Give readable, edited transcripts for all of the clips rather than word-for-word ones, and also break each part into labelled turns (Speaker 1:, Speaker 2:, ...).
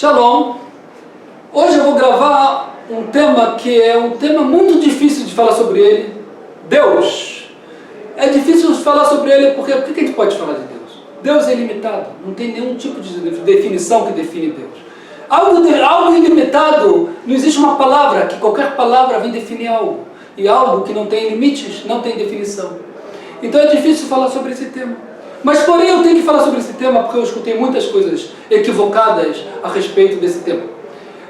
Speaker 1: Shalom! Hoje eu vou gravar um tema que é um tema muito difícil de falar sobre ele, Deus. É difícil de falar sobre ele porque o que a gente pode falar de Deus? Deus é ilimitado, não tem nenhum tipo de definição que define Deus. Algo ilimitado, não existe uma palavra, que qualquer palavra vem definir algo. E algo que não tem limites, não tem definição. Então é difícil falar sobre esse tema. Mas porém eu tenho que falar sobre esse tema porque eu escutei muitas coisas equivocadas a respeito desse tema.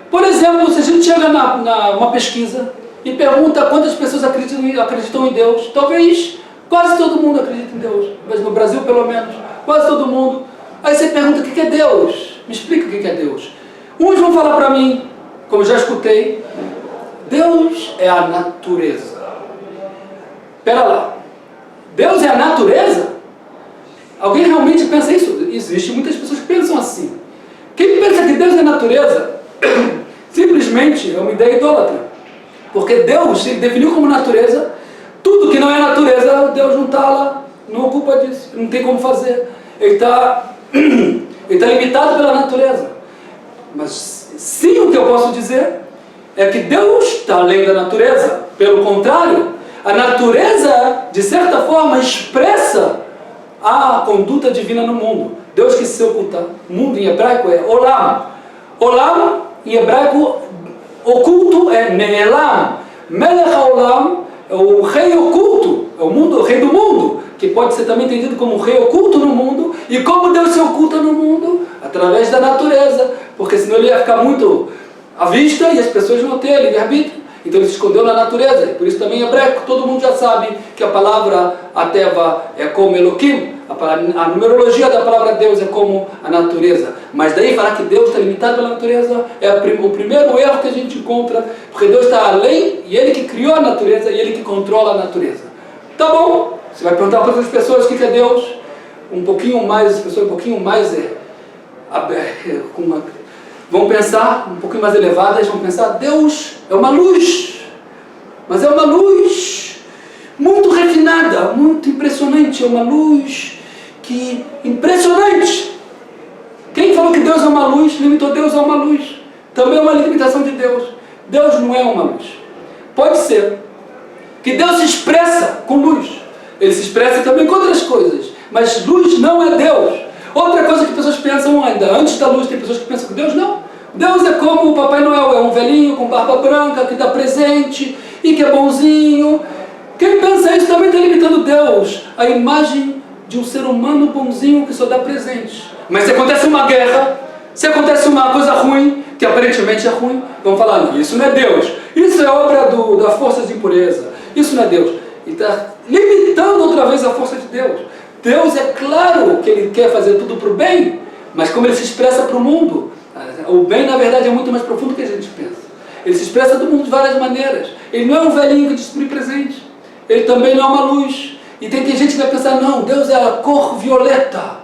Speaker 1: Por exemplo, se a gente chega numa pesquisa e pergunta quantas pessoas acreditam em Deus, talvez quase todo mundo acredita em Deus, mas no Brasil pelo menos, quase todo mundo. Aí você pergunta o que é Deus? Me explica o que é Deus. Uns vão falar para mim, como já escutei, Deus é a natureza. Pera lá, Deus é a natureza? Alguém realmente pensa isso? Existem muitas pessoas que pensam assim. Quem pensa que Deus é natureza, simplesmente é uma ideia idólatra. Porque Deus, ele definiu como natureza, tudo que não é natureza, Deus não está lá, não ocupa disso, não tem como fazer. Ele está limitado pela natureza. Mas sim, o que eu posso dizer é que Deus está além da natureza. Pelo contrário, a natureza, de certa forma, expressa a conduta divina no mundo. Deus que se oculta. Mundo em hebraico é Olam. Olam, em hebraico, oculto é Ne'elam. Melech HaOlam é o rei oculto, é o mundo, o rei do mundo, que pode ser também entendido como rei oculto no mundo. E como Deus se oculta no mundo? Através da natureza, porque senão ele ia ficar muito à vista e as pessoas não teriam livre-arbítrio. Então ele se escondeu na natureza, por isso também em hebraico todo mundo já sabe que a palavra Ateva é como Elohim, a numerologia da palavra Deus é como a natureza. Mas daí falar que Deus está limitado pela natureza é o primeiro erro que a gente encontra, porque Deus está além e Ele que criou a natureza e Ele que controla a natureza. Tá bom, você vai perguntar para outras pessoas o que é Deus, um pouquinho mais, as pessoas um pouquinho mais vão pensar, um pouquinho mais elevadas, vão pensar, Deus é uma luz, mas é uma luz muito refinada, muito impressionante, é uma luz que, impressionante. Quem falou que Deus é uma luz, limitou Deus a uma luz, também é uma limitação de Deus. Deus não é uma luz. Pode ser que Deus se expressa com luz, Ele se expressa também com outras coisas, mas luz não é Deus. Outra coisa que pessoas pensam ainda, antes da luz tem pessoas que pensam que Deus não. Deus é como o Papai Noel, é um velhinho com barba branca que dá presente e que é bonzinho. Quem pensa isso também está limitando Deus, a imagem de um ser humano bonzinho que só dá presente. Mas se acontece uma guerra, se acontece uma coisa ruim, que aparentemente é ruim, vão falar, não, isso não é Deus, isso é obra da força de impureza, isso não é Deus. E está limitando outra vez a força de Deus. Deus é claro que Ele quer fazer tudo para o bem, mas como Ele se expressa para o mundo, o bem na verdade é muito mais profundo do que a gente pensa. Ele se expressa do mundo de várias maneiras. Ele não é um velhinho que distribui presente, Ele também não é uma luz. E tem gente que vai pensar, não, Deus é a cor violeta.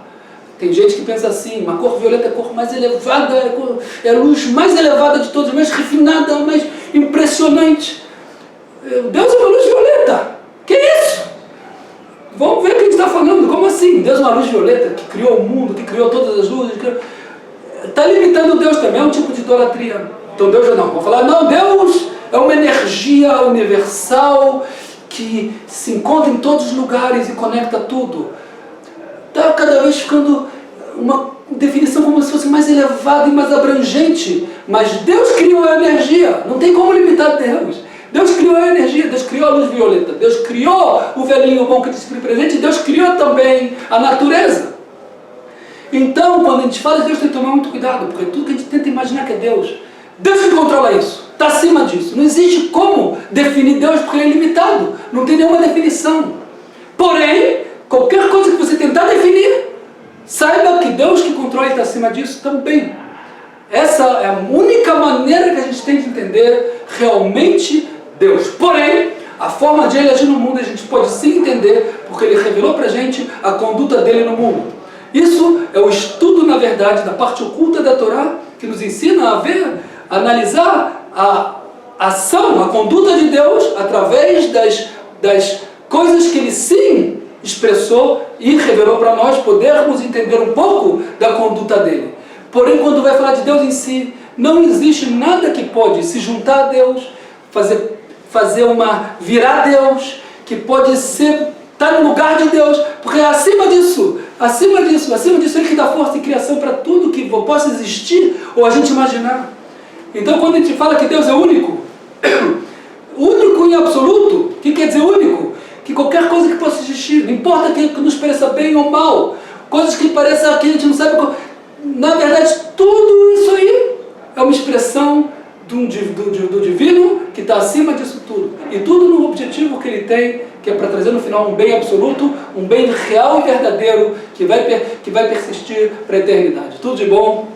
Speaker 1: Tem gente que pensa assim, uma cor violeta é a cor mais elevada, é a luz mais elevada de todas, mais refinada, mais impressionante. Deus é uma luz violeta. Que isso? Vamos ver o que a gente está falando. Como assim? Deus é uma luz violeta que criou o mundo, que criou todas as luzes. Está limitando Deus também, é um tipo de idolatria. Então Deus já não. Vamos falar, não, Deus é uma energia universal que se encontra em todos os lugares e conecta tudo. Está cada vez ficando uma definição como se fosse mais elevada e mais abrangente. Mas Deus criou a energia, não tem como limitar Deus. Deus criou a energia, Deus criou a luz violeta, Deus criou o velhinho bom que distribui presente, Deus criou também a natureza. Então, quando a gente fala de Deus, tem que tomar muito cuidado, porque tudo que a gente tenta imaginar que é Deus, Deus que controla isso, está acima disso. Não existe como definir Deus porque Ele é limitado, não tem nenhuma definição. Porém, qualquer coisa que você tentar definir, saiba que Deus que controla está acima disso também. Essa é a única maneira que a gente tem de entender realmente Deus. Porém, a forma de Ele agir no mundo a gente pode sim entender, porque Ele revelou para a gente a conduta dEle no mundo. Isso é o estudo, na verdade, da parte oculta da Torá, que nos ensina a ver, a analisar a ação, a conduta de Deus, através das coisas que Ele sim expressou e revelou para nós podermos entender um pouco da conduta dEle. Porém, quando vai falar de Deus em si, não existe nada que pode se juntar a Deus, virar Deus, que pode estar no lugar de Deus, porque acima disso, Ele que dá força e criação para tudo que possa existir ou a gente imaginar. Então, quando a gente fala que Deus é único, único em absoluto, o que quer dizer único? Que qualquer coisa que possa existir, não importa que nos pareça bem ou mal, coisas que pareçam que a gente não sabe, na verdade, tudo isso aí é uma expressão do divino que está acima disso tudo. E tudo no objetivo que ele tem, que é para trazer no final um bem absoluto, um bem real e verdadeiro, que vai persistir para a eternidade. Tudo de bom.